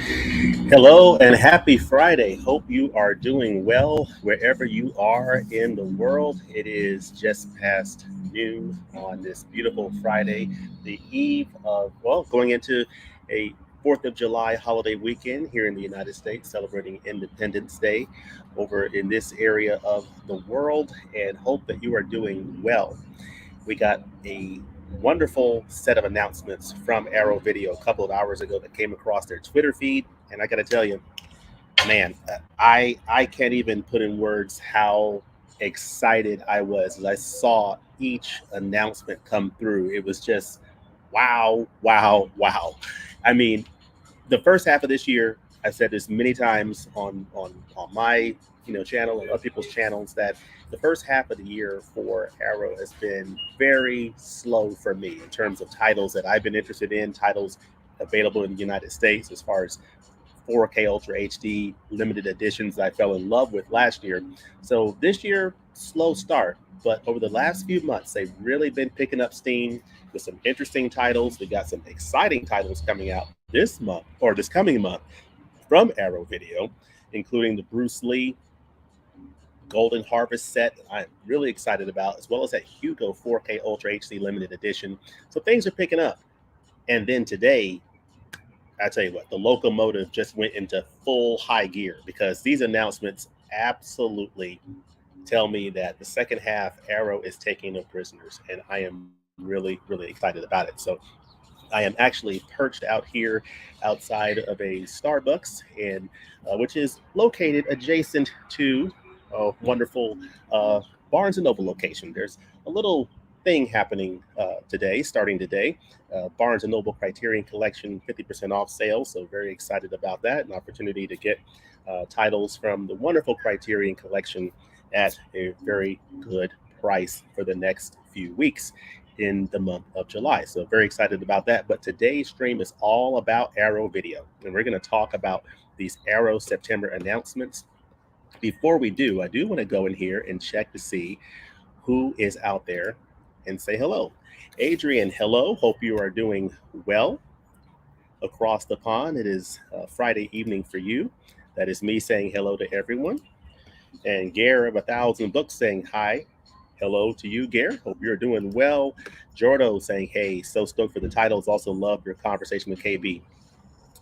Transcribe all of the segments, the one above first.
Hello and happy Friday. Hope you are doing well wherever you are in the world. It is just past noon on this beautiful Friday, the eve of, going into a 4th of July holiday weekend here in the United States, celebrating Independence Day over in this area of the world, and hope that you are doing well. We got a wonderful set of announcements from Arrow Video a couple of hours ago that came across their Twitter feed. And I got to tell you, man, I can't even put in words how excited I was as I saw each announcement come through. It was just wow, wow, wow. I mean, the first half of this year, I said this many times on my channel and other people's channels that the first half of the year for Arrow has been very slow for me in terms of titles that I've been interested in, titles available in the United States as far as 4K Ultra HD limited editions that I fell in love with last year. So this year, slow start, but over the last few months, they've really been picking up steam with some interesting titles. We got some exciting titles coming out this month or this coming month from Arrow Video, including the Bruce Lee Golden Harvest set that I'm really excited about, as well as that Hugo 4K Ultra HD limited edition. So things are picking up. And then today, I tell you what, the locomotive just went into full high gear because these announcements absolutely tell me that the second half Arrow is taking no prisoners, and I am really excited about it. So I am actually perched out here outside of a Starbucks, and which is located adjacent to a wonderful uh, Barnes and Noble location. There's a little thing happening today, starting today. Barnes and Noble Criterion Collection 50% off sale. So very excited about that. An opportunity to get titles from the wonderful Criterion Collection at a very good price for the next few weeks in the month of July. So very excited about that. But today's stream is all about Arrow Video, and we're going to talk about these Arrow September announcements. Before we do, I do want to go in here and check to see who is out there and say hello. Adrian, hello. Hope you are doing well across the pond. It is Friday evening for you. That is me saying hello to everyone. And Gare of 1,000 Books saying hi. Hello to you, Gare. Hope you're doing well. Jordo saying, hey, so stoked for the titles. Also love your conversation with KB.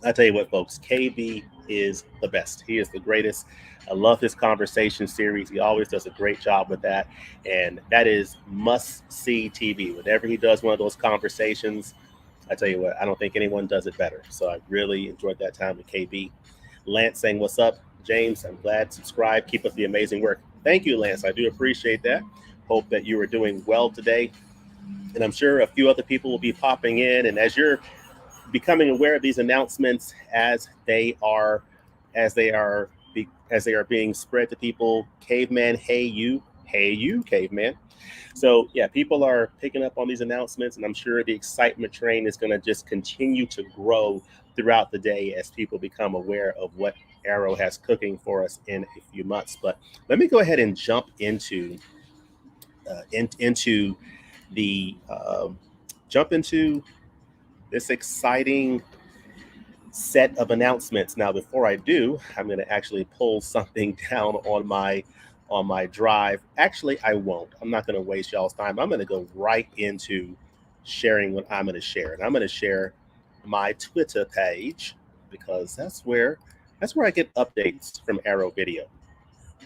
I tell you what, folks, KB is the best. He is the greatest. I love his conversation series. He always does a great job with that. And that is must see TV. Whenever he does one of those conversations, I tell you what, I don't think anyone does it better. So I really enjoyed that time with KB. Lance saying, what's up? James, I'm glad. Subscribe. Keep up the amazing work. Thank you, Lance. I do appreciate that. Hope that you are doing well today. And I'm sure a few other people will be popping in. And as you're becoming aware of these announcements as they are as they are being spread to people, caveman, hey you caveman. So yeah, people are picking up on these announcements, and I'm sure the excitement train is going to just continue to grow throughout the day as people become aware of what Arrow has cooking for us in a few months. But let me go ahead and jump into the jump into this exciting set of announcements. Now, before I do, I'm going to actually pull something down on my drive. Actually, I won't. I'm not going to waste y'all's time. I'm going to go right into sharing what I'm going to share, and I'm going to share my Twitter page because that's where I get updates from Arrow Video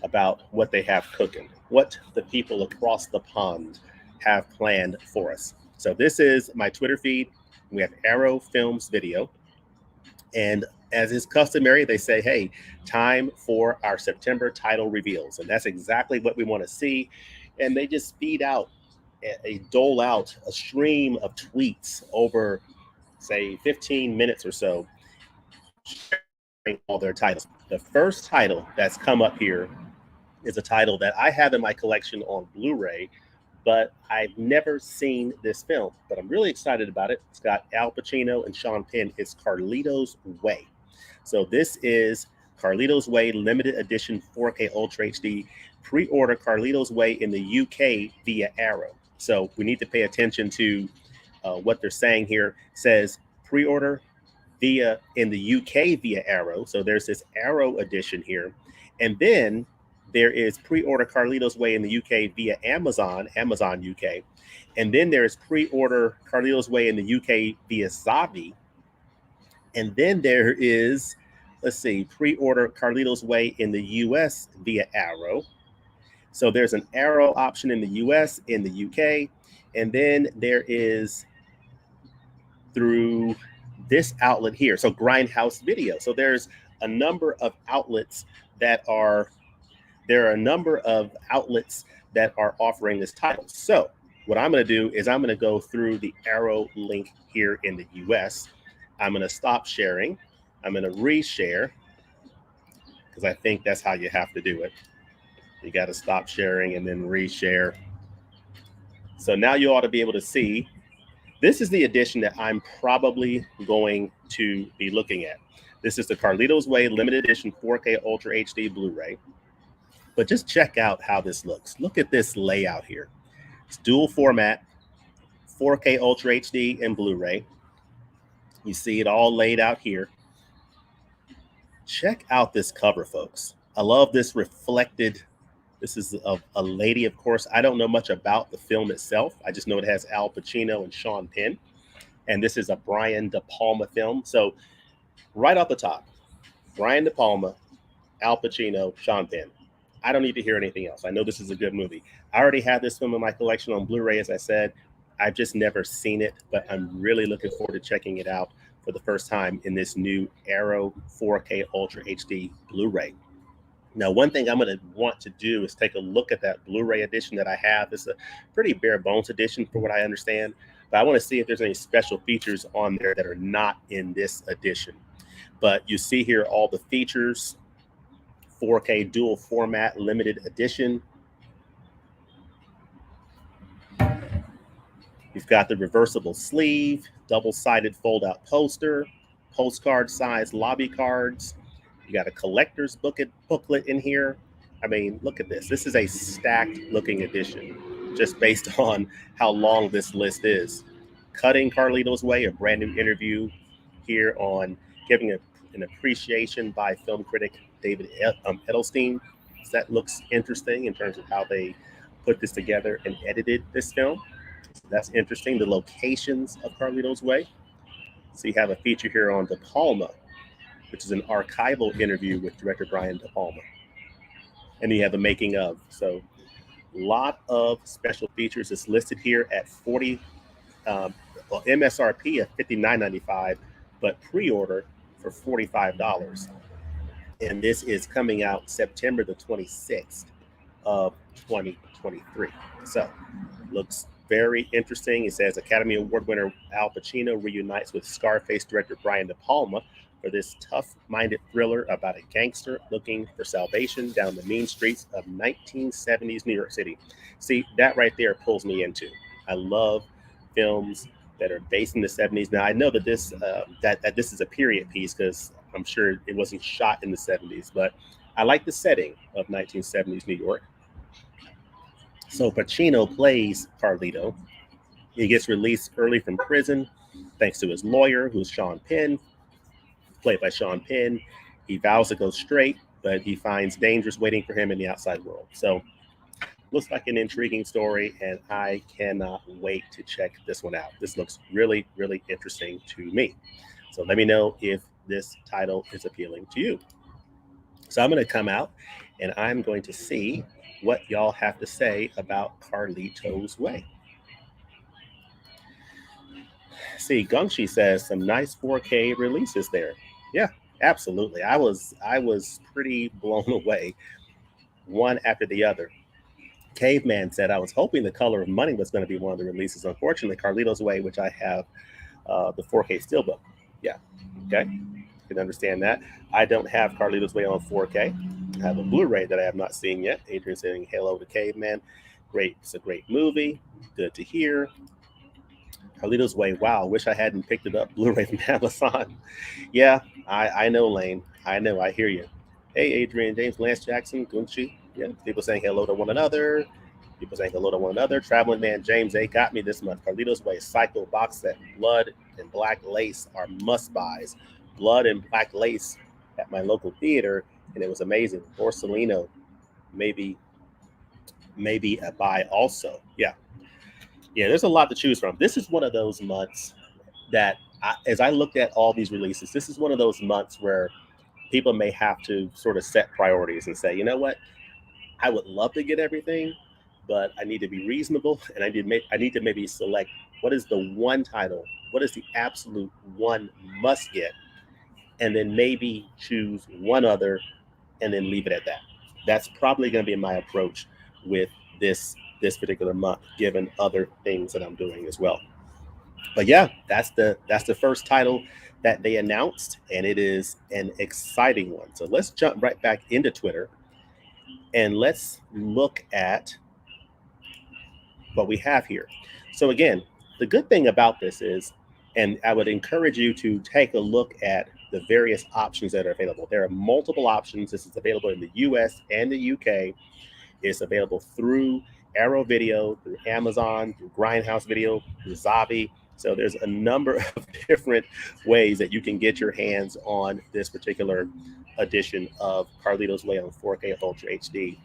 about what they have cooking, what the people across the pond have planned for us. So this is my Twitter feed. We have Arrow Films Video, and as is customary, they say, hey, time for our September title reveals. And that's exactly what we want to see. And they just feed out dole out a stream of tweets over, say, 15 minutes or so, sharing all their titles. The first title that's come up here is a title that I have in my collection on Blu-ray, but I've never seen this film. But I'm really excited about it. It's got Al Pacino and Sean Penn. It's Carlito's Way. So this is Carlito's Way limited edition 4K Ultra HD. Pre-order Carlito's Way in the UK via Arrow. So we need to pay attention to what they're saying here. It says pre-order in the UK via Arrow. So there's this Arrow edition here. And then there is pre-order Carlito's Way in the UK via Amazon UK. And then there's pre-order Carlito's Way in the UK via Zavi. And then there is, let's see, pre-order Carlito's Way in the US via Arrow. So there's an Arrow option in the US, in the UK. And then there is through this outlet here. So Grindhouse Video. So there's a number of outlets that are, there are a number of outlets that are offering this title. So what I'm going to do is I'm going to go through the Arrow link here in the US. I'm going to stop sharing. I'm going to reshare because I think that's how you have to do it. You got to stop sharing and then reshare. So now you ought to be able to see. This is the edition that I'm probably going to be looking at. This is the Carlito's Way limited edition 4K Ultra HD Blu-ray. But just check out how this looks. Look at this layout here. It's dual format, 4K Ultra HD and Blu-ray. You see it all laid out here. Check out this cover, folks. I love this reflected. This is a lady, of course. I don't know much about the film itself. I just know it has Al Pacino and Sean Penn. And this is a Brian De Palma film. So right off the top, Brian De Palma, Al Pacino, Sean Penn. I don't need to hear anything else. I know this is a good movie. I already have this film in my collection on Blu-ray, as I said. I've just never seen it, but I'm really looking forward to checking it out for the first time in this new Arrow 4K Ultra HD Blu-ray. Now, one thing I'm going to want to do is take a look at that Blu-ray edition that I have. It's a pretty bare bones edition for what I understand, but I want to see if there's any special features on there that are not in this edition. But you see here all the features, 4K dual format limited edition. You've got the reversible sleeve, double-sided fold-out poster, postcard size lobby cards. You got a collector's booklet in here. I mean, look at this. This is a stacked looking edition, just based on how long this list is. Cutting Carlito's Way, a brand new interview here on giving an appreciation by film critic David Edelstein. So that looks interesting in terms of how they put this together and edited this film. So that's interesting. The locations of Carlito's Way. So you have a feature here on De Palma, which is an archival interview with director Brian De Palma. And you have the making of. So a lot of special features. It's listed here at MSRP at $59.95, but pre-order for $45. And this is coming out September the 26th of 2023. So looks very interesting. It says Academy Award winner Al Pacino reunites with Scarface director Brian De Palma for this tough-minded thriller about a gangster looking for salvation down the mean streets of 1970s New York City. See, that right there pulls me into. I love films that are based in the 70s. Now, I know that this that this is a period piece because I'm sure it wasn't shot in the 70s, but I like the setting of 1970s New York. So Pacino plays Carlito. He gets released early from prison thanks to his lawyer, who's Sean Penn, played by Sean Penn. He vows to go straight, but he finds dangers waiting for him in the outside world. So looks like an intriguing story, and I cannot wait to check this one out. This looks really, really interesting to me. So let me know if this title is appealing to you. So I'm going to come out, and I'm going to see what y'all have to say about Carlito's Way. See, Gungshi says some nice 4K releases there. Yeah, absolutely. I was pretty blown away, one after the other. Caveman said, I was hoping The Color of Money was going to be one of the releases. Unfortunately, Carlito's Way, which I have the 4K Steelbook. Yeah, okay. You can understand that. I don't have Carlito's Way on 4K. I have a Blu-ray that I have not seen yet. Adrian saying hello to Caveman. Great. It's a great movie. Good to hear. Carlito's Way. Wow, wish I hadn't picked it up Blu-ray from Amazon. Yeah, I know, Lane. I know. I hear you. Hey, Adrian, James, Lance Jackson, Gunchi. Yeah, people saying hello to one another. People saying hello to one another. Traveling Man James A got me this month. Carlito's Way, Psycho box set, Blood and Black Lace are must buys. Blood and Black Lace at my local theater, and it was amazing. Borsalino, maybe a buy also. Yeah. There's a lot to choose from. This is one of those months that, as I looked at all these releases, this is one of those months where people may have to sort of set priorities and say, you know what, I would love to get everything, but I need to be reasonable, and I need to maybe select what is the one title, what is the absolute one must get, and then maybe choose one other and then leave it at that. That's probably going to be my approach with this particular month, given other things that I'm doing as well. But yeah, that's the first title that they announced, and it is an exciting one. So let's jump right back into Twitter and let's look at what we have here. So again, the good thing about this is, and I would encourage you to take a look at the various options that are available. There are multiple options. This is available in the US and the UK. It's available through Arrow Video, through Amazon, through Grindhouse Video, through Zavi. So there's a number of different ways that you can get your hands on this particular edition of Carlito's Way on 4K Ultra HD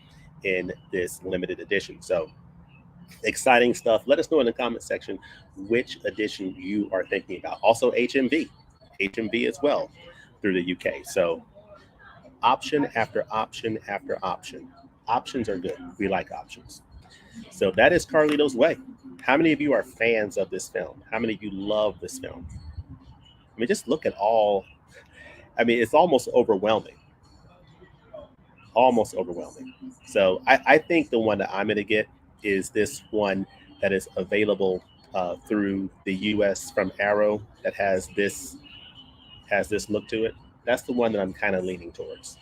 in this limited edition. So exciting stuff. Let us know in the comment section which edition you are thinking about. Also HMV as well through the UK. So option after option after option. Options are good. We like options. So that is Carlito's Way. How many of you are fans of this film? How many of you love this film? I mean, just look at all. I mean, it's almost overwhelming. Almost overwhelming. So I think the one that I'm going to get is this one that is available through the US from Arrow that has this look to it. That's the one that I'm kind of leaning towards.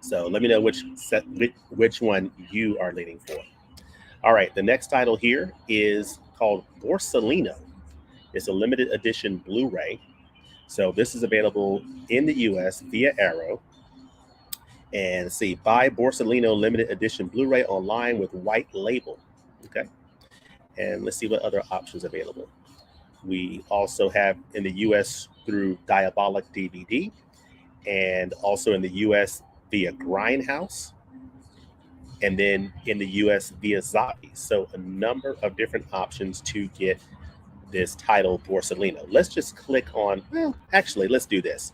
So let me know which one you are leaning for. All right, the next title here is called Borsalino. It's a limited edition Blu-ray. So this is available in the US via Arrow. And see, buy Borsalino limited edition Blu-ray online with white label. Okay. And let's see what other options available. We also have in the US through Diabolic DVD, and also in the US via Grindhouse, and then in the US via Zavi. So a number of different options to get this title Borsalino. Let's just click on, well, actually, let's do this.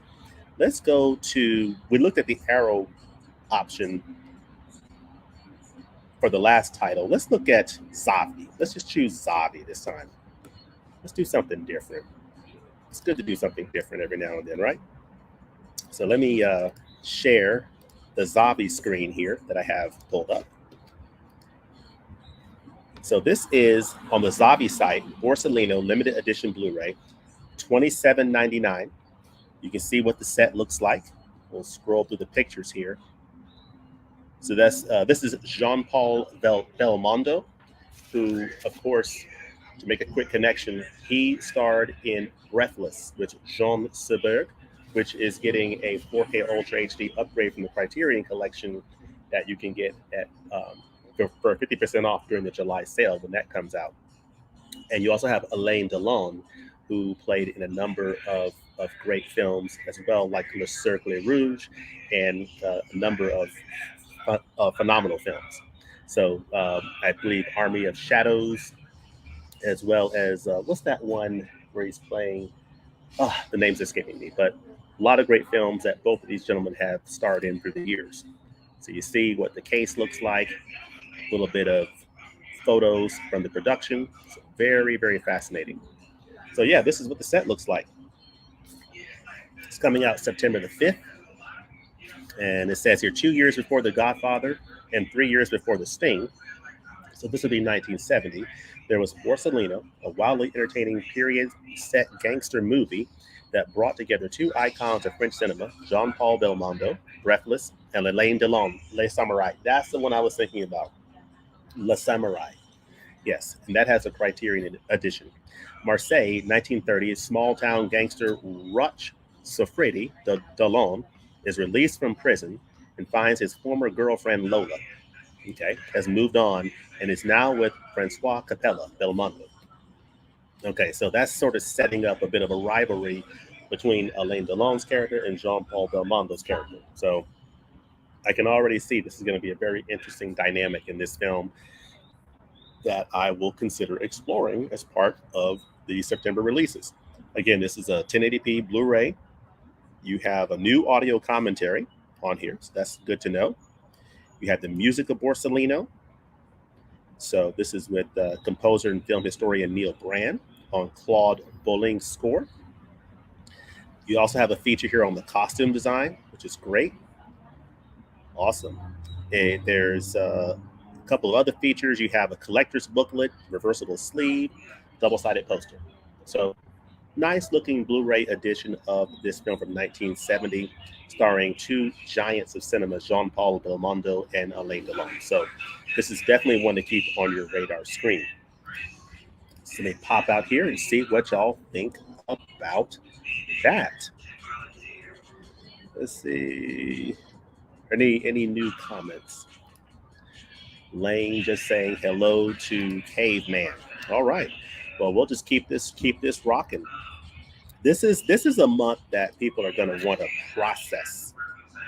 Let's go to, we looked at the Arrow option for the last title. Let's look at Zavi. Let's just choose Zavi this time. Let's do something different. It's good to do something different every now and then, right? So let me share the Zavi screen here that I have pulled up. So this is on the Zavi site, Borsalino limited edition Blu-ray, $27.99. You can see what the set looks like. We'll scroll through the pictures here. So this is Jean-Paul Belmondo, who, of course, to make a quick connection, he starred in Breathless with Jean Seberg, which is getting a 4K Ultra HD upgrade from the Criterion Collection that you can get at for 50% off during the July sale when that comes out. And you also have Alain Delon, who played in a number of great films as well, like Le Cercle Rouge and a number of phenomenal films. So I believe Army of Shadows, as well as what's that one where he's playing? Oh, the name's escaping me, but a lot of great films that both of these gentlemen have starred in through the years. So you see what the case looks like, a little bit of photos from the production. So very, very fascinating. So yeah, this is what the set looks like. It's coming out September the 5th. And it says here 2 years before The Godfather and 3 years before The Sting. So this would be 1970. There was Borsalino, a wildly entertaining period set gangster movie that brought together two icons of French cinema, Jean-Paul Belmondo, Breathless, and Alain Delon, Les Samurai. That's the one I was thinking about, Le Samurai. Yes, and that has a Criterion edition. Marseille, 1930s, small-town gangster Roch Sofredi Delon is released from prison and finds his former girlfriend Lola, okay, has moved on and is now with Francois Capella Belmondo. Okay, so that's sort of setting up a bit of a rivalry between Alain Delon's character and Jean-Paul Belmondo's character. So I can already see this is going to be a very interesting dynamic in this film that I will consider exploring as part of the September releases. Again, this is a 1080p Blu-ray. You have a new audio commentary on here, so that's good to know. You have the music of Borsellino. So this is with composer and film historian Neil Brand on Claude Bolling's score. You also have a feature here on the costume design, which is great. Awesome. And there's a couple of other features. You have a collector's booklet, reversible sleeve, double-sided poster. So nice looking Blu-ray edition of this film from 1970, starring two giants of cinema, Jean-Paul Belmondo and Alain Delon. So this is definitely one to keep on your radar screen. So let me pop out here and see what y'all think about that. Let's see. Any new comments? Lane just saying hello to Caveman. All right. Well, we'll just keep this rocking. This is a month that people are going to want to process.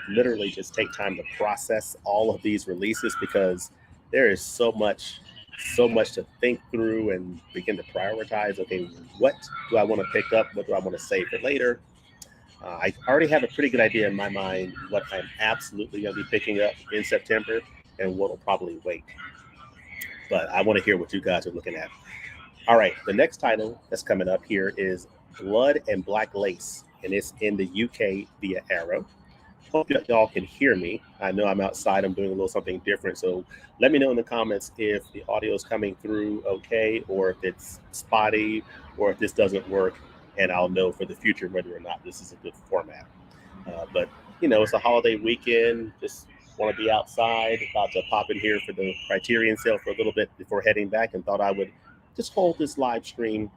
Literally, just take time to process all of these releases because there is so much to think through and begin to prioritize. Okay, what do I want to pick up? What do I want to save for later? I already have a pretty good idea in my mind what I'm absolutely going to be picking up in September and what will probably wait. But I want to hear what you guys are looking at. All right, the next title that's coming up here is Blood and Black Lace, and it's in the UK via Arrow. Hope y'all can hear me. I know I'm outside. I'm doing a little something different. So let me know in the comments if the audio is coming through okay, or if it's spotty, or if this doesn't work, and I'll know for the future whether or not this is a good format. But, it's a holiday weekend. Just want to be outside, about to pop in here for the Criterion sale for a little bit before heading back, and thought I would just hold this live stream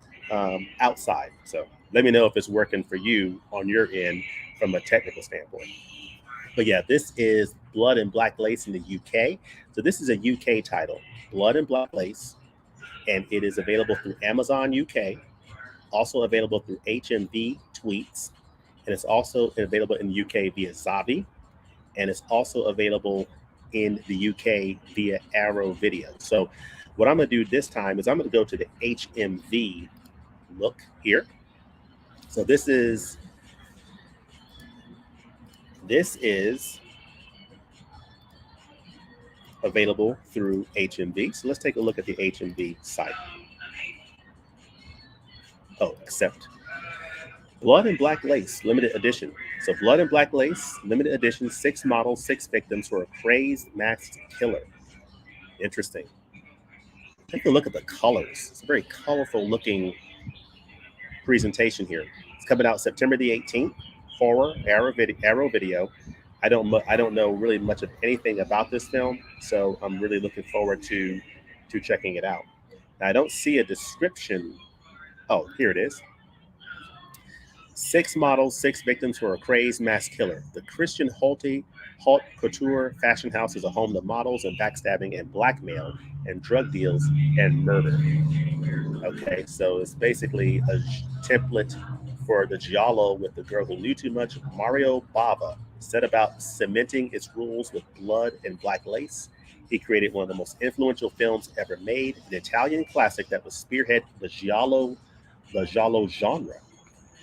outside. So let me know if it's working for you on your end from a technical standpoint. But yeah, this is Blood and Black Lace in the UK. So this is a UK title, Blood and Black Lace, and it is available through Amazon UK, also available through HMV Tweets, and it's also available in the UK via Zavi, and it's also available in the UK via Arrow Video. So what I'm going to do this time is I'm going to go to the HMV look here. So this is available through HMV. So let's take a look at the HMV site. Oh, accept. Blood and Black Lace, limited edition. So Blood and Black Lace, limited edition, 6 models, 6 victims for a crazed masked killer. Interesting. Take a look at the colors. It's a very colorful looking presentation here. It's coming out September the 18th. Horror, Arrow Video. I don't know really much of anything about this film, so I'm really looking forward to checking it out. Now, I don't see a description. Oh, here it is. 6 models, 6 victims for a crazed mass killer. The Christian Haute Couture fashion house is a home to models and backstabbing and blackmail and drug deals and murder. Okay, so it's basically a template for the giallo with the girl who knew too much. Mario Bava set about cementing its rules with Blood and Black Lace. He created one of the most influential films ever made, an Italian classic that was spearhead the giallo genre.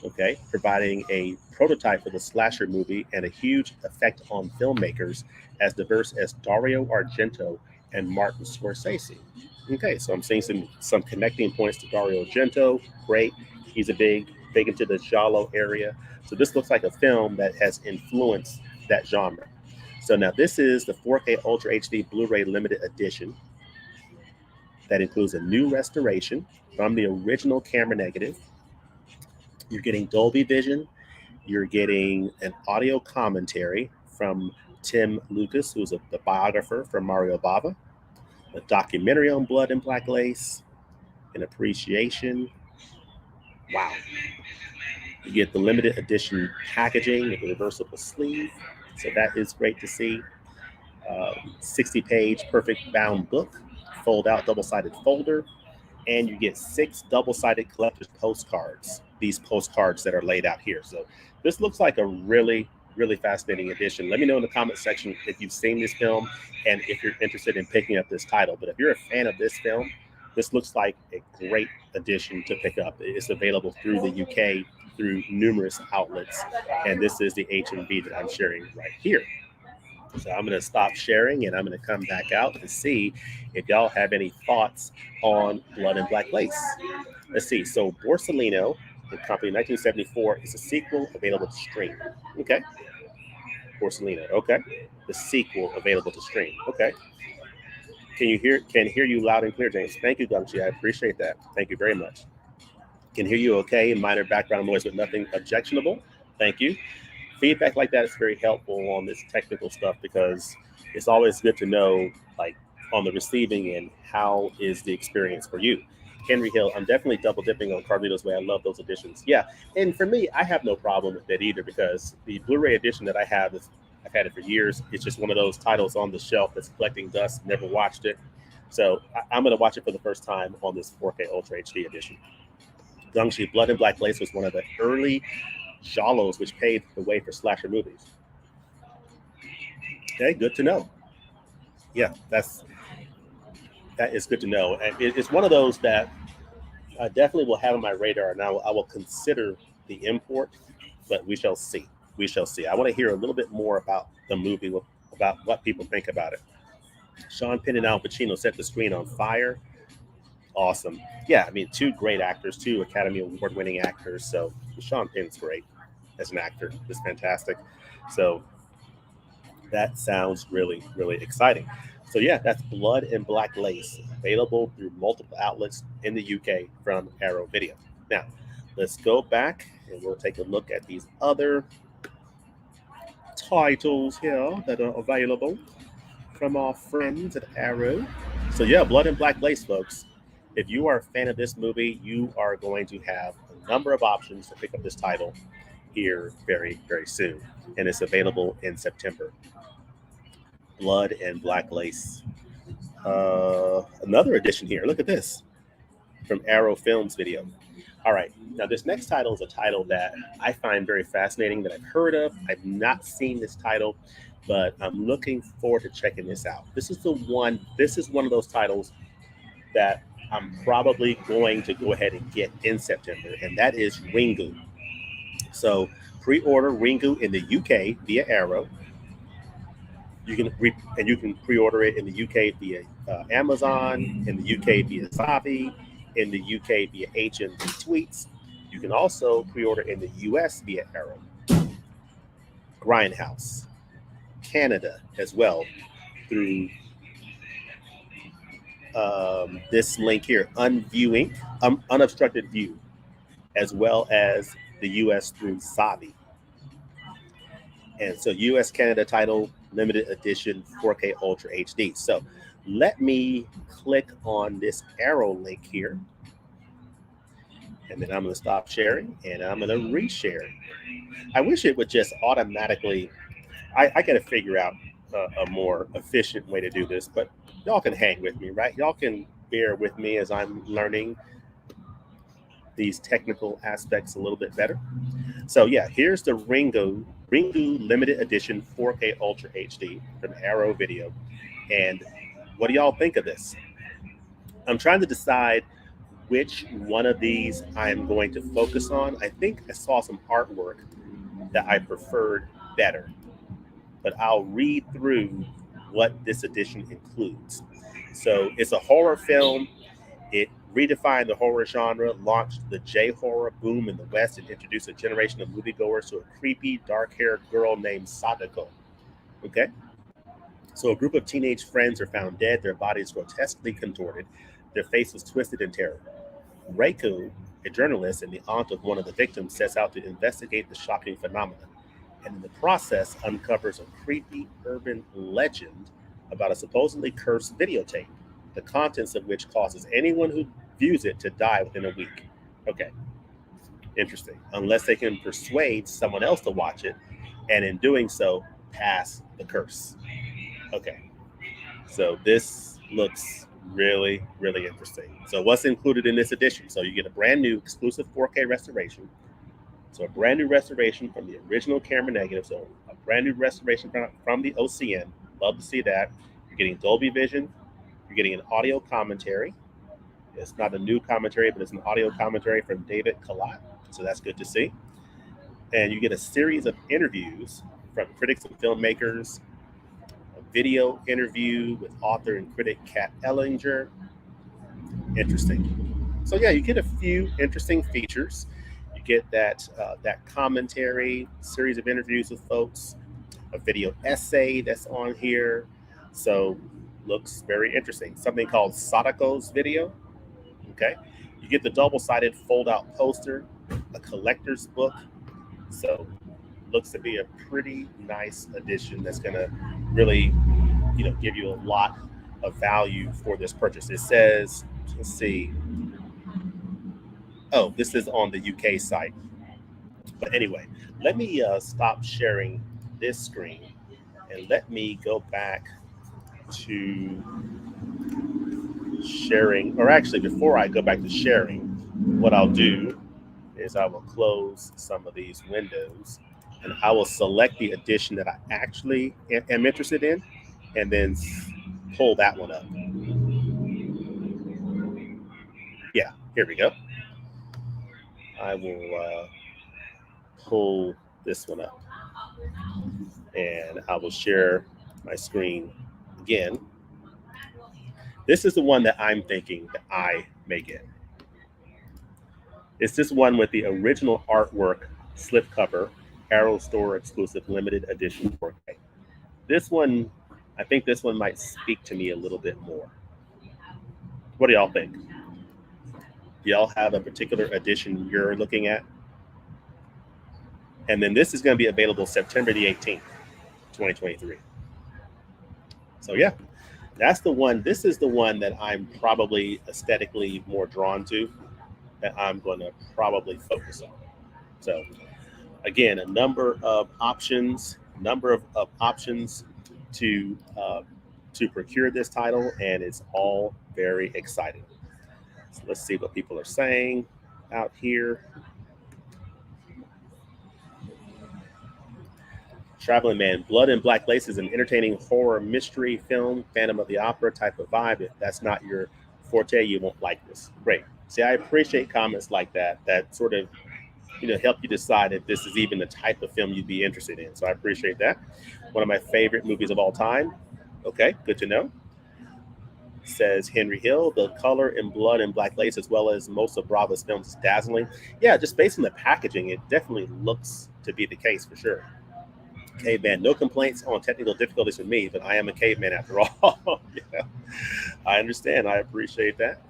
Okay, providing a prototype for the slasher movie and a huge effect on filmmakers as diverse as Dario Argento and Martin Scorsese. Okay, so I'm seeing some connecting points to Dario Argento. Great, he's a big into the giallo area. So this looks like a film that has influenced that genre. So now this is the 4K Ultra HD Blu-ray limited edition that includes a new restoration from the original camera negative. You're getting Dolby Vision. You're getting an audio commentary from Tim Lucas, who's the biographer from Mario Bava, a documentary on Blood and Black Lace, an appreciation. Wow. You get the limited edition packaging with the reversible sleeve. So that is great to see. 60-page perfect bound book, fold out double-sided folder. and you get 6 double-sided collector's postcards. These postcards that are laid out here. So this looks like a really, really fascinating edition. Let me know in the comment section if you've seen this film and if you're interested in picking up this title. But if you're a fan of this film, this looks like a great edition to pick up. It's available through the UK through numerous outlets, and this is the H&B that I'm sharing right here. So I'm going to stop sharing and I'm going to come back out and see if y'all have any thoughts on Blood and Black Lace. Let's see. So Borsellino and Company 1974 is a sequel available to stream. Okay. Borsellino. Okay. The sequel available to stream. Okay. Can hear you loud and clear, James. Thank you, Gumchi. I appreciate that. Thank you very much. Can hear you okay. Minor background noise, but nothing objectionable. Thank you. Feedback like that is very helpful on this technical stuff because it's always good to know, like, on the receiving end, how is the experience for you. Henry Hill, I'm definitely double dipping on Carlito's Way. I love those editions. Yeah, and for me, I have no problem with that either because the Blu-ray edition that I have is I've had it for years. It's just one of those titles on the shelf that's collecting dust. Never watched it, so I'm going to watch it for the first time on this 4K Ultra HD edition. Gungshi, Blood and Black Lace was one of the early giallos which paved the way for slasher movies. Okay, good to know. Yeah, that is good to know. And it's one of those that I definitely will have on my radar, and I will consider the import, but we shall see. We shall see. I want to hear a little bit more about the movie, about what people think about it. Sean Penn and Al Pacino set the screen on fire. Awesome. Yeah, I mean, two great actors, two Academy Award-winning actors. So Sean Penn's great as an actor. It's fantastic. So that sounds really, really exciting. So yeah, that's Blood and Black Lace, available through multiple outlets in the UK from Arrow Video. Now, let's go back and we'll take a look at these other titles here that are available from our friends at Arrow. So yeah, Blood and Black Lace, folks. If you are a fan of this movie, you are going to have a number of options to pick up this title here very, very soon. And it's available in September. Blood and Black Lace. Another edition here. Look at this from Arrow Films Video. All right. Now, this next title is a title that I find very fascinating that I've heard of. I've not seen this title, but I'm looking forward to checking this out. This is one of those titles that I'm probably going to go ahead and get in September, and that is Ringu. So pre-order Ringu in the UK via Arrow. You can pre-order it in the UK via Amazon, in the UK via Zavi, in the UK via HMV Tweets. You can also pre-order in the US via Arrow, Grindhouse, Canada as well through this link here, Unobstructed View, as well as the US through Zavi. And so US Canada title, limited edition 4K Ultra HD. So let me click on this arrow link here. And then I'm going to stop sharing and I'm going to reshare. I wish it would just automatically, I got to figure out a more efficient way to do this, but y'all can hang with me, right? Y'all can bear with me as I'm learning these technical aspects a little bit better. So yeah, here's the Ringu limited edition 4K Ultra HD from Arrow Video. And what do y'all think of this? I'm trying to decide which one of these I'm going to focus on. I think I saw some artwork that I preferred better, but I'll read through what this edition includes. So it's a horror film. It redefined the horror genre, launched the J-horror boom in the West, and introduced a generation of moviegoers to a creepy, dark-haired girl named Sadako. Okay? So a group of teenage friends are found dead, their bodies grotesquely contorted, their faces twisted in terror. Reiko, a journalist and the aunt of one of the victims, sets out to investigate the shocking phenomenon, and in the process uncovers a creepy urban legend about a supposedly cursed videotape, the contents of which causes anyone who views it to die within a week. Okay, interesting. Unless they can persuade someone else to watch it, and in doing so, pass the curse. Okay, so this looks Really, really interesting. So what's included in this edition? So you get a brand new exclusive 4K restoration. So a brand new restoration from the original camera negative. So a brand new restoration from the OCN. Love to see that. You're getting Dolby Vision. You're getting an audio commentary. It's not a new commentary, but it's an audio commentary from David Kalat. So that's good to see. And you get a series of interviews from critics and filmmakers, a video interview with author and critic Kat Ellinger. Interesting. So yeah, you get a few interesting features. You get that commentary, series of interviews with folks, a video essay that's on here. So looks very interesting. Something called Sadako's video. Okay. You get the double-sided fold-out poster, a collector's book. So looks to be a pretty nice addition that's gonna really, give you a lot of value for this purchase. It says, let's see. Oh, this is on the UK site. But anyway, let me stop sharing this screen and let me go back to sharing, or actually, before I go back to sharing, what I'll do is I will close some of these windows and I will select the edition that I actually am interested in and then pull that one up. Yeah, here we go. I will pull this one up and I will share my screen again. This is the one that I'm thinking that I may get. It's this one with the original artwork slipcover, Arrow Store exclusive limited edition 4K. This one, I think this one might speak to me a little bit more. What do y'all think? Do y'all have a particular edition you're looking at? And then this is going to be available September the 18th, 2023. So yeah, that's the one. This is the one that I'm probably aesthetically more drawn to, that I'm going to probably focus on. So again, a number of options to procure this title, and it's all very exciting. So let's see what people are saying out here. Traveling Man, Blood and Black Lace is an entertaining horror mystery film, Phantom of the Opera type of vibe. If that's not your forte, you won't like this. Great. See, I appreciate comments like that sort of help you decide if this is even the type of film you'd be interested in. So I appreciate that. One of my favorite movies of all time. Okay, good to know. Says Henry Hill, the color in Blood and Black Lace, as well as most of Bravo's films, is dazzling. Yeah, just based on the packaging, it definitely looks to be the case for sure. Caveman, no complaints on technical difficulties for me, but I am a caveman after all. Yeah, I understand. I appreciate that.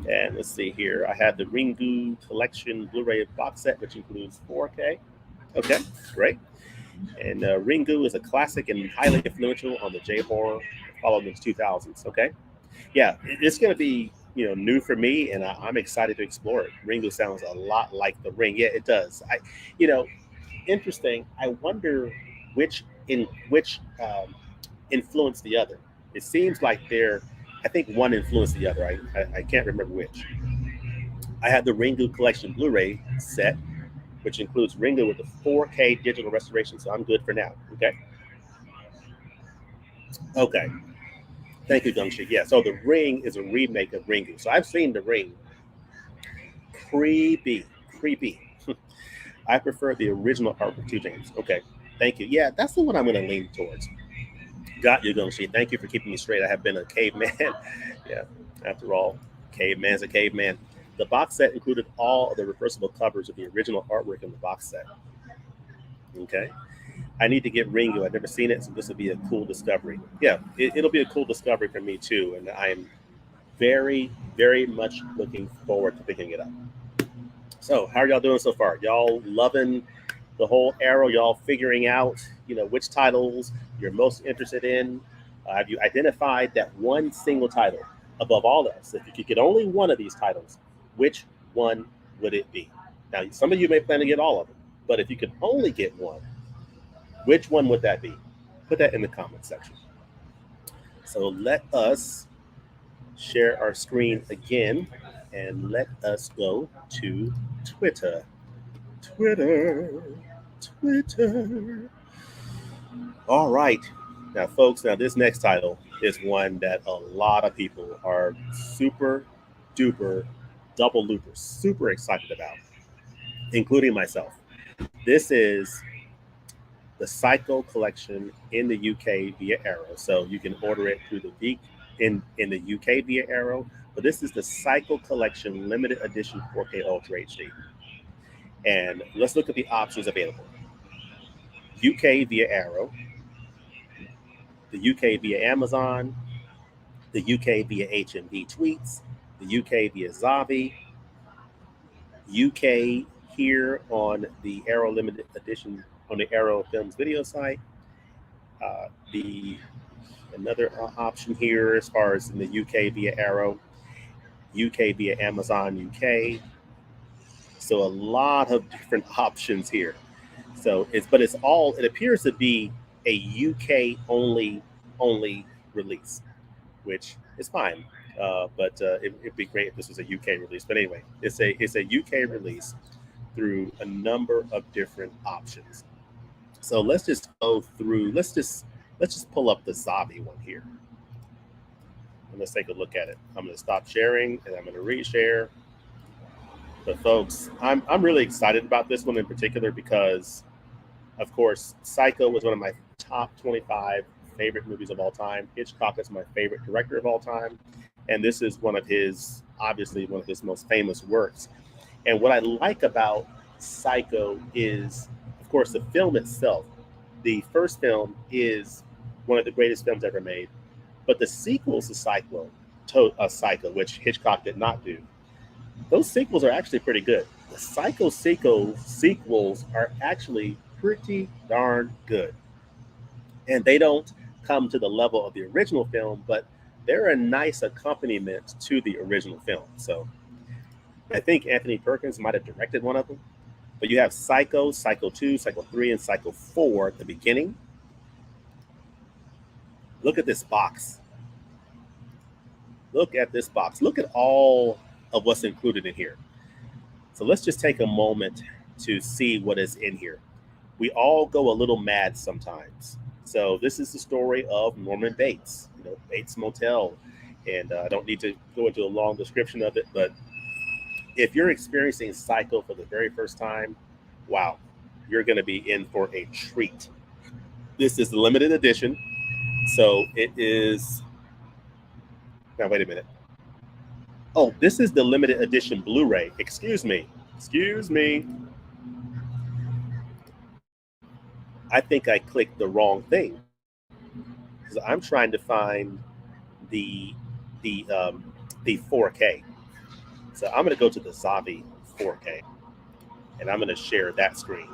And let's see here. I have the Ringu Collection Blu-ray box set, which includes 4K. Okay, great. And Ringu is a classic and highly influential on the J-horror following the 2000s. Okay, yeah, it's going to be new for me, and I'm excited to explore it. Ringu sounds a lot like The Ring. Yeah, it does. You know, interesting. I wonder which influenced the other. It seems like I think one influenced the other. I can't remember which. I have the Ringu Collection Blu-ray set, which includes Ringu with the 4K digital restoration. So I'm good for now. Okay. Okay. Thank you, Gungshi. Yeah. So The Ring is a remake of Ringu. So I've seen The Ring. Creepy. Creepy. I prefer the original artwork too, James. Okay. Thank you. Yeah, that's the one I'm going to lean towards. Got you, Gungshi. Thank you for keeping me straight. I have been a caveman. Yeah. After all, caveman's a caveman. The box set included all of the reversible covers of the original artwork in the box set. Okay. I need to get Ringu. I've never seen it, so this will be a cool discovery. Yeah, it'll be a cool discovery for me too, and I'm very, very much looking forward to picking it up. So, how are y'all doing so far? Y'all loving the whole arrow? Y'all figuring out, which titles you're most interested in? Have you identified that one single title above all else? If you could get only one of these titles, which one would it be? Now, some of you may plan to get all of them, but if you could only get one, which one would that be? Put that in the comment section. So let us share our screen again and let us go to Twitter. Twitter. Twitter. All right. Now, folks, now this next title is one that a lot of people are super duper double loopers, super excited about, including myself. This is the Psycho collection in the UK via Arrow. So you can order it through the in the UK via Arrow. But this is the Psycho collection limited edition 4K Ultra HD. And let's look at the options available. UK via Arrow, the UK via Amazon, the UK via HMV Tweets, the UK via Zavi, UK here on the Arrow limited edition on the Arrow Films video site. The another option here as far as in the UK via Arrow, UK via Amazon UK. So a lot of different options here. So it's all, it appears to be a UK only release, which is fine. But it'd be great if this was a UK release. But anyway, it's a UK release through a number of different options. So let's just go through. Let's just pull up the Zavi one here, and let's take a look at it. I'm going to stop sharing and I'm going to reshare. But folks, I'm really excited about this one in particular because, of course, Psycho was one of my top 25 favorite movies of all time. Hitchcock is my favorite director of all time, and this is obviously one of his most famous works. And what I like about Psycho is, of course, the film itself. The first film is one of the greatest films ever made, but the sequels to Psycho, which Hitchcock did not do, those sequels are actually pretty good. The Psycho sequels are actually pretty darn good, and they don't come to the level of the original film, but they're a nice accompaniment to the original film. So I think Anthony Perkins might have directed one of them. But you have Psycho, Psycho 2, Psycho 3, and Psycho 4 at the beginning. Look at this box. Look at this box. Look at all of what's included in here. So let's just take a moment to see what is in here. We all go a little mad sometimes. So this is the story of Norman Bates, Bates Motel. And I don't need to go into a long description of it, but if you're experiencing Psycho for the very first time, wow, you're going to be in for a treat. This is the limited edition. So it is. Now, wait a minute. Oh, this is the limited edition Blu-ray. Excuse me. I think I clicked the wrong thing because I'm trying to find the the um, the 4K. So I'm going to go to the Zavi 4K, and I'm going to share that screen.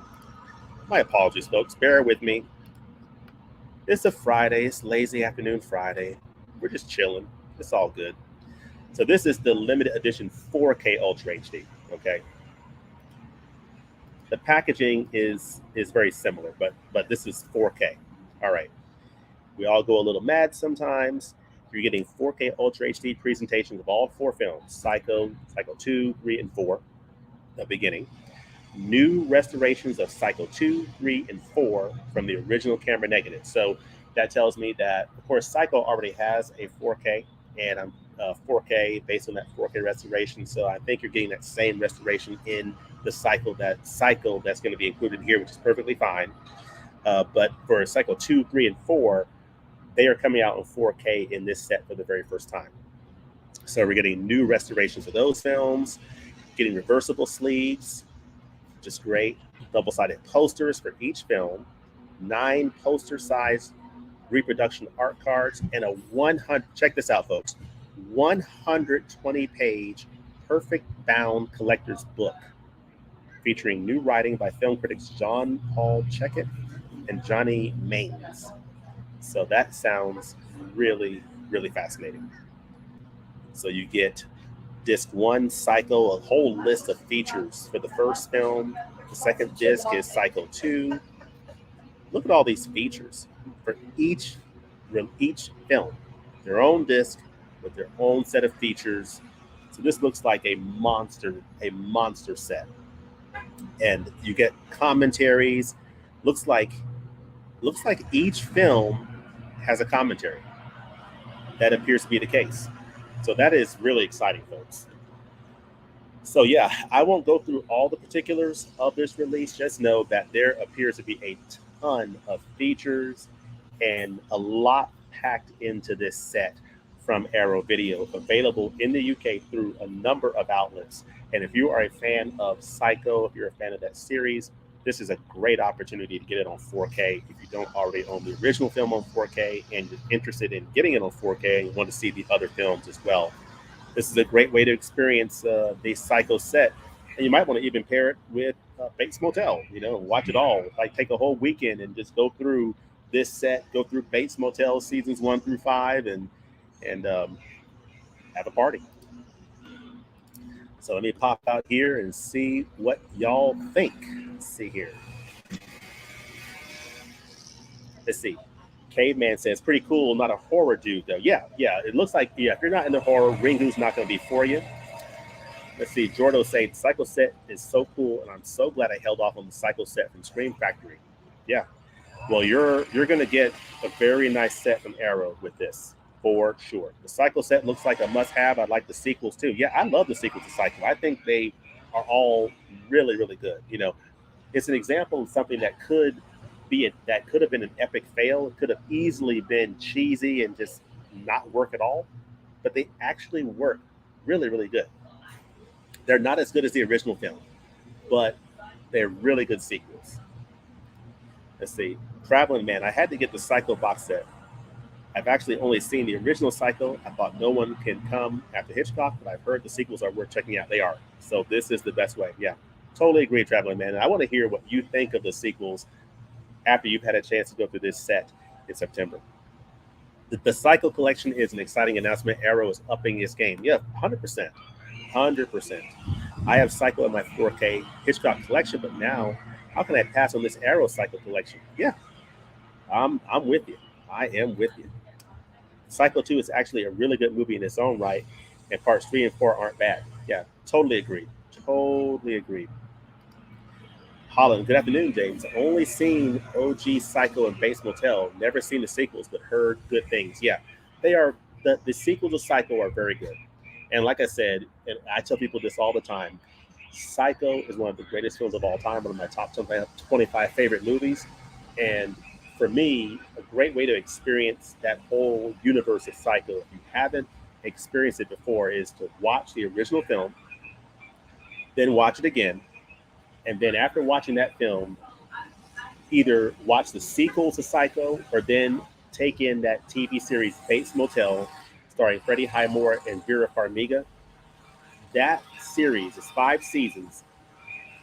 My apologies, folks. Bear with me. It's a Friday. It's lazy afternoon Friday. We're just chilling. It's all good. So this is the limited edition 4K Ultra HD. Okay. The packaging is very similar, but this is 4K. All right. We all go a little mad sometimes. You're getting 4K Ultra HD presentations of all four films: Psycho, Psycho 2, 3, and 4, the beginning. New restorations of Psycho 2, 3, and 4 from the original camera negative. So that tells me that, of course, Psycho already has a 4K and 4K based on that 4K restoration. So I think you're getting that same restoration in the Psycho that's going to be included here, which is perfectly fine. But for Psycho 2, 3, and 4, they are coming out in 4K in this set for the very first time. So we're getting new restorations of those films, getting reversible sleeves, which is great. Double-sided posters for each film, 9 poster-sized reproduction art cards, and a 100, check this out, folks, 120-page perfect bound collector's book featuring new writing by film critics John Paul Checkett and Johnny Maines. So that sounds really, really fascinating. So you get disc 1, Psycho, a whole list of features for the first film. The second disc is Psycho 2. Look at all these features for each film. Their own disc with their own set of features. So this looks like a monster set. And you get commentaries. Looks like each film has a commentary. That appears to be the case. So that is really exciting, folks. So yeah, I won't go through all the particulars of this release. Just know that there appears to be a ton of features and a lot packed into this set from Arrow Video, available in the UK through a number of outlets. And if you are a fan of Psycho, if you're a fan of that series, this is a great opportunity to get it on 4K. If you don't already own the original film on 4K and you're interested in getting it on 4K and want to see the other films as well, this is a great way to experience the Psycho set. And you might want to even pair it with Bates Motel, watch it all. Like take a whole weekend and just go through this set, go through Bates Motel seasons 1 through 5, and have a party. So let me pop out here and see what y'all think. Let's see here. Let's see. Caveman says, pretty cool, not a horror dude, though. Yeah, it looks like, if you're not into horror, Ringu's not going to be for you. Let's see. Jordo saying, Psycho set is so cool, and I'm so glad I held off on the Psycho set from Scream Factory. Yeah. Well, you're going to get a very nice set from Arrow with this, for sure. The Psycho set looks like a must-have. I like the sequels, too. Yeah, I love the sequels to Psycho. I think they are all really, really good. It's an example of something that could have been an epic fail. It could have easily been cheesy and just not work at all, but they actually work really, really good. They're not as good as the original film, but they're really good sequels. Let's see. Traveling Man, I had to get the Psycho box set. I've actually only seen the original Psycho. I thought no one can come after Hitchcock, but I've heard the sequels are worth checking out. They are. So this is the best way. Yeah, totally agree, Traveling Man. And I want to hear what you think of the sequels after you've had a chance to go through this set in September. The Psycho collection is an exciting announcement. Arrow is upping its game. Yeah, 100%. 100%. I have Psycho in my 4K Hitchcock collection, but now how can I pass on this Arrow Psycho collection? Yeah, I'm with you. I am with you. Psycho 2 is actually a really good movie in its own right, and parts 3 and 4 aren't bad. Yeah, totally agreed. Totally agreed. Holland, good afternoon, James. Only seen OG Psycho and Bates Motel. Never seen the sequels, but heard good things. Yeah, they are. The sequels of Psycho are very good. And like I said, and I tell people this all the time, Psycho is one of the greatest films of all time, one of my top 25 favorite movies. And for me, a great way to experience that whole universe of Psycho, if you haven't experienced it before, is to watch the original film, then watch it again. And then after watching that film, either watch the sequel to Psycho or then take in that TV series Bates Motel, starring Freddie Highmore and Vera Farmiga. That series is 5 seasons,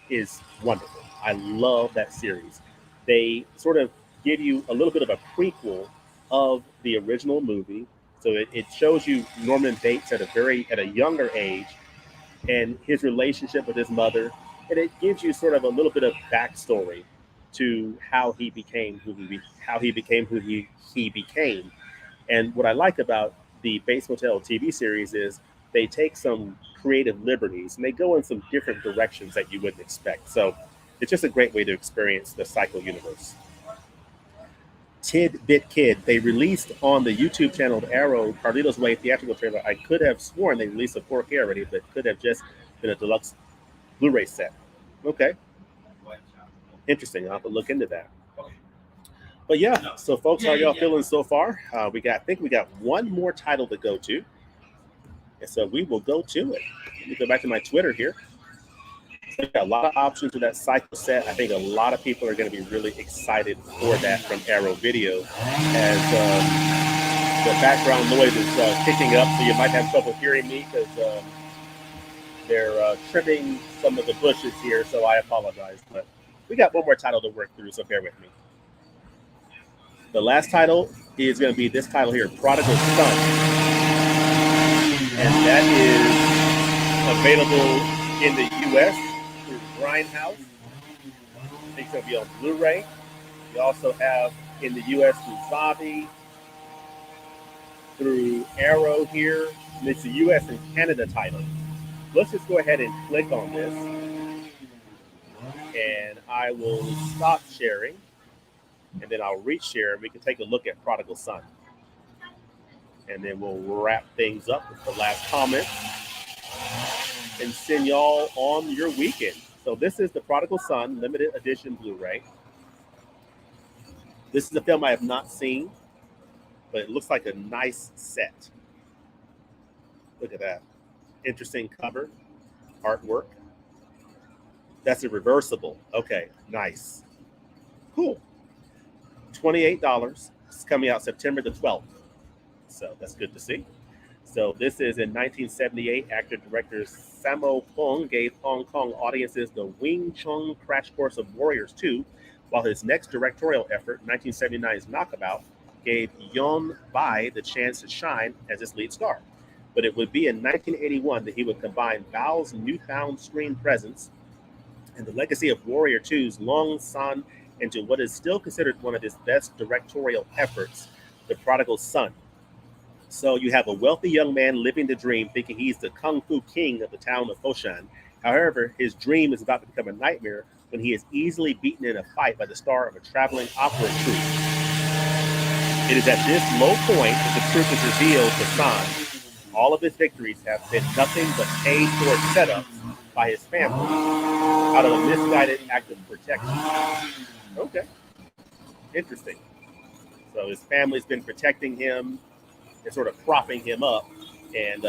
is wonderful. I love that series. They sort of give you a little bit of a prequel of the original movie. So it shows you Norman Bates at a younger age and his relationship with his mother. And it gives you sort of a little bit of backstory to how he became who he became. And what I like about the Bates Motel TV series is they take some creative liberties and they go in some different directions that you wouldn't expect. So it's just a great way to experience the Psycho universe. Tidbit Kid, they released on the YouTube channel of Arrow Carlito's Way theatrical trailer. I could have sworn they released a 4K already, but could have just been a deluxe Blu-ray set. Okay, interesting. I'll have to look into that. But yeah, so folks, how are y'all feeling so far? I think we got one more title to go to, and so we will go to it. Let me go back to my Twitter here. So we got a lot of options for that Psycho set. I think a lot of people are going to be really excited for that from Arrow Video, as the background noise is kicking up, so you might have trouble hearing me because they're trimming some of the bushes here, so I apologize. But we got one more title to work through, so bear with me. The last title is going to be this title here, Prodigal Son. And that is available in the U.S. through Grindhouse. I think it's going to be on Blu-ray. We also have in the U.S. through Zavi. through Arrow here, and it's a U.S. and Canada title. Let's just go ahead and click on this, and I will stop sharing, and then I'll reshare, and we can take a look at Prodigal Son. And then we'll wrap things up with the last comment and send y'all on your weekend. So this is the Prodigal Son limited edition Blu-ray. This is a film I have not seen, but it looks like a nice set. Look at that. Interesting cover, artwork. That's a reversible. Okay, nice. Cool. $28. It's coming out September the 12th. So that's good to see. So this is in 1978. Actor-director Sammo Hung gave Hong Kong audiences the Wing Chun Crash Course of Warriors 2, while his next directorial effort, 1979's Knockabout, gave Yun Bai the chance to shine as his lead star. But it would be in 1981 that he would combine Bao's newfound screen presence and the legacy of Warrior 2's Long San into what is still considered one of his best directorial efforts, The Prodigal Son. So you have a wealthy young man living the dream, thinking he's the kung fu king of the town of Foshan. However, his dream is about to become a nightmare when he is easily beaten in a fight by the star of a traveling opera troupe. It is at this low point that the truth is revealed to San. All of his victories have been nothing but paid for setups by his family out of a misguided act of protection. Okay, interesting. So his family's been protecting him and sort of propping him up, and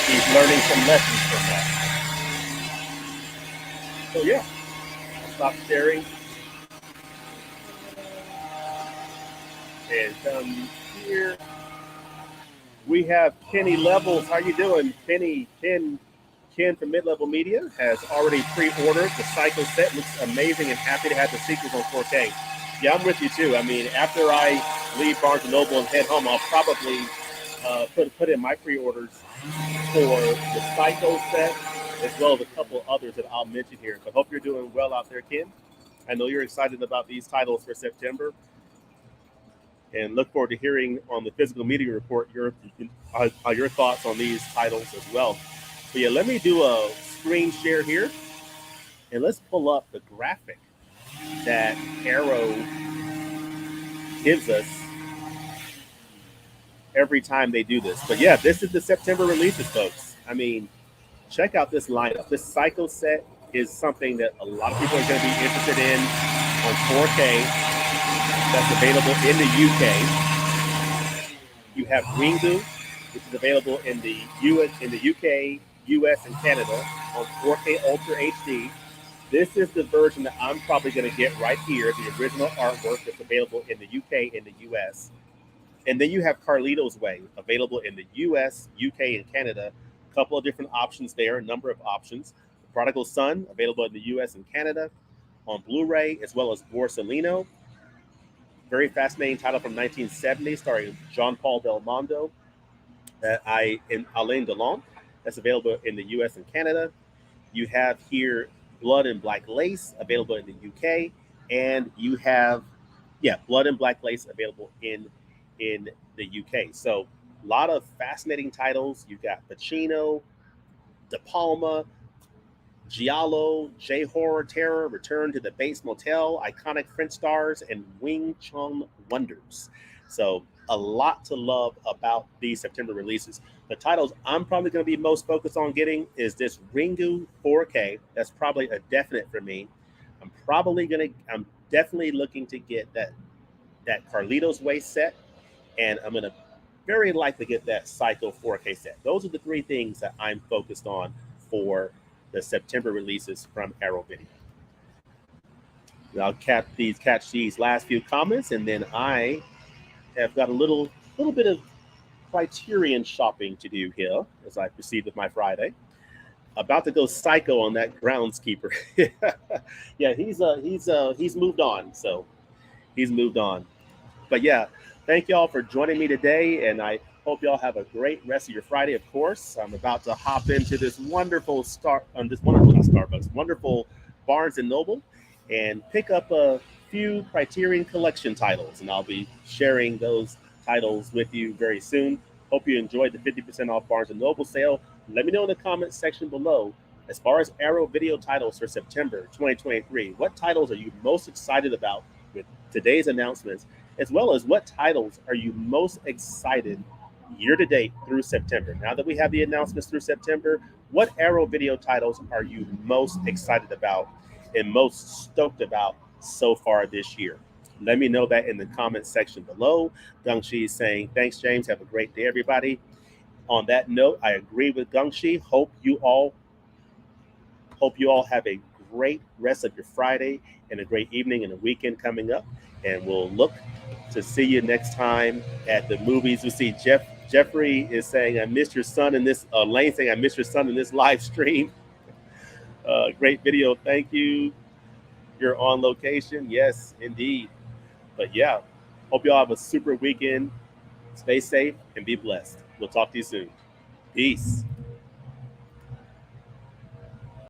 he's learning some lessons from that. So yeah, I'll stop sharing and come here. We have Kenny Levels. How you doing, Kenny? Ken from Mid-Level Media has already pre-ordered the Psycho set. Looks amazing, and happy to have the sequels on 4K. Yeah, I'm with you too. I mean, after I leave Barnes & Noble and head home, I'll probably put in my pre-orders for the Psycho set, as well as a couple others that I'll mention here. But hope you're doing well out there, Ken. I know you're excited about these titles for September, and look forward to hearing on the Physical Media Report your thoughts on these titles as well. But yeah, let me do a screen share here, and let's pull up the graphic that Arrow gives us every time they do this. But yeah, this is the September releases, folks. I mean, check out this lineup. This Psycho set is something that a lot of people are going to be interested in on 4K. That's available in the UK. You have Ringu, which is available in the UK, US, and Canada on 4K Ultra HD. This is the version that I'm probably going to get right here, the original artwork that's available in the UK and the US. And then you have Carlito's Way, available in the US, UK, and Canada. A couple of different options there, a number of options. The Prodigal Son, available in the US and Canada on Blu-ray, as well as Borsellino. Very fascinating title from 1970, starring Jean-Paul Belmondo and Alain Delon. That's available in the US and Canada. You have here Blood and Black Lace, available in the UK, and you have, Blood and Black Lace, available in the UK. So a lot of fascinating titles. You've got Pacino, De Palma, Giallo, J-Horror Terror, Return to the Bates Motel, iconic French stars, and Wing Chun wonders. So a lot to love about these September releases. The titles I'm probably going to be most focused on getting is this Ringu 4K. That's probably a definite for me. I'm definitely looking to get that Carlito's Way set, and I'm going to very likely get that Psycho 4K set. Those are the three things that I'm focused on for the September releases from Arrow Video. I'll catch these last few comments, and then I have got a little bit of Criterion shopping to do here as I proceed with my Friday. About to go psycho on that groundskeeper. Yeah, he's moved on. So he's moved on. But yeah, thank y'all for joining me today, and I hope y'all have a great rest of your Friday. Of course, I'm about to hop into this wonderful wonderful Barnes and Noble, and pick up a few Criterion Collection titles, and I'll be sharing those titles with you very soon. Hope you enjoyed the 50% off Barnes& and Noble sale. Let me know in the comments section below, as far as Arrow video titles for September 2023, what titles are you most excited about with today's announcements, as well as what titles are you most excited year to date through September? Now that we have the announcements through September, what Arrow video titles are you most excited about and most stoked about so far this year? Let me know that in the comments section below. Gungshi is saying, thanks, James. Have a great day, everybody. On that note, I agree with Gungshi. Hope you all have a great rest of your Friday and a great evening and a weekend coming up. And we'll look to see you next time at the movies. We see Jeffrey is saying, I missed your son in this, Lane saying, I missed your son in this live stream. Great video. Thank you. You're on location. Yes, indeed. But yeah, hope y'all have a super weekend. Stay safe and be blessed. We'll talk to you soon. Peace.